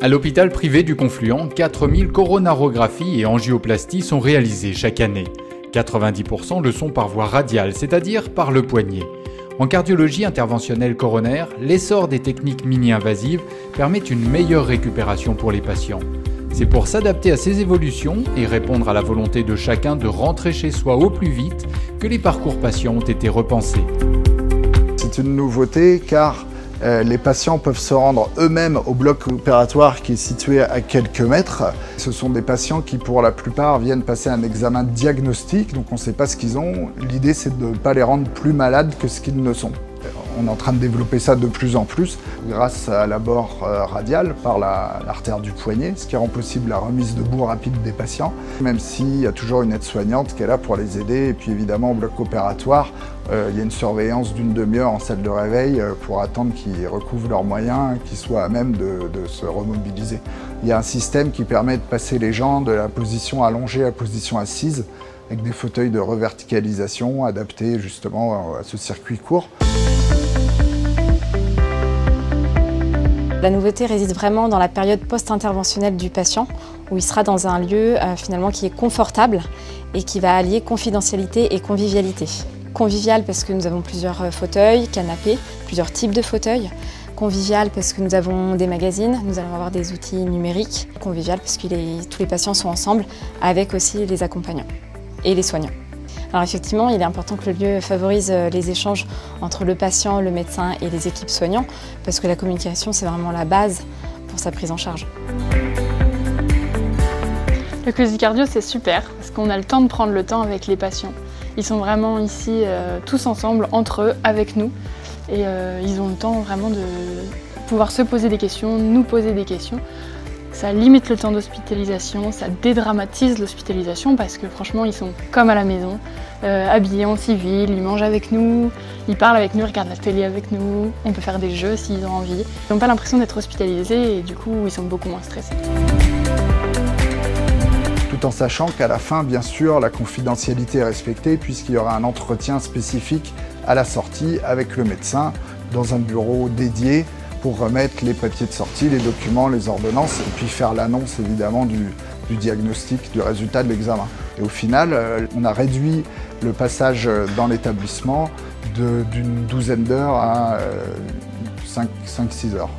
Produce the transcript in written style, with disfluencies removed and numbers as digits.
À l'hôpital privé du Confluent, 4000 coronarographies et angioplasties sont réalisées chaque année. 90% le sont par voie radiale, c'est-à-dire par le poignet. En cardiologie interventionnelle coronaire, l'essor des techniques mini-invasives permet une meilleure récupération pour les patients. C'est pour s'adapter à ces évolutions et répondre à la volonté de chacun de rentrer chez soi au plus vite que les parcours patients ont été repensés. C'est une nouveauté car les patients peuvent se rendre eux-mêmes au bloc opératoire qui est situé à quelques mètres. Ce sont des patients qui, pour la plupart, viennent passer un examen diagnostique, donc on ne sait pas ce qu'ils ont. L'idée, c'est de ne pas les rendre plus malades que ce qu'ils ne sont. On est en train de développer ça de plus en plus grâce à l'abord radial par l'artère du poignet, ce qui rend possible la remise debout rapide des patients, même s'il y a toujours une aide-soignante qui est là pour les aider. Et puis évidemment, au bloc opératoire, il y a une surveillance d'une demi-heure en salle de réveil pour attendre qu'ils recouvrent leurs moyens, qu'ils soient à même de se remobiliser. Il y a un système qui permet de passer les gens de la position allongée à la position assise, avec des fauteuils de reverticalisation adaptés justement à ce circuit court. La nouveauté réside vraiment dans la période post-interventionnelle du patient, où il sera dans un lieu finalement qui est confortable et qui va allier confidentialité et convivialité. Convivial parce que nous avons plusieurs fauteuils, canapés, plusieurs types de fauteuils. Convivial parce que nous avons des magazines, nous allons avoir des outils numériques. Convivial parce que tous les patients sont ensemble, avec aussi les accompagnants et les soignants. Alors effectivement, il est important que le lieu favorise les échanges entre le patient, le médecin et les équipes soignantes, parce que la communication, c'est vraiment la base pour sa prise en charge. Le Cozy Cardio, c'est super, parce qu'on a le temps de prendre le temps avec les patients. Ils sont vraiment ici, tous ensemble, entre eux, avec nous, et ils ont le temps vraiment de pouvoir se poser des questions, nous poser des questions. Ça limite le temps d'hospitalisation, ça dédramatise l'hospitalisation parce que franchement ils sont comme à la maison, habillés en civil, ils mangent avec nous, ils parlent avec nous, ils regardent la télé avec nous, on peut faire des jeux s'ils ont envie. Ils n'ont pas l'impression d'être hospitalisés et du coup ils sont beaucoup moins stressés. Tout en sachant qu'à la fin, bien sûr, la confidentialité est respectée puisqu'il y aura un entretien spécifique à la sortie avec le médecin dans un bureau dédié pour remettre les papiers de sortie, les documents, les ordonnances et puis faire l'annonce évidemment du diagnostic, du résultat de l'examen. Et au final, on a réduit le passage dans l'établissement d'une douzaine d'heures à 5-6 heures.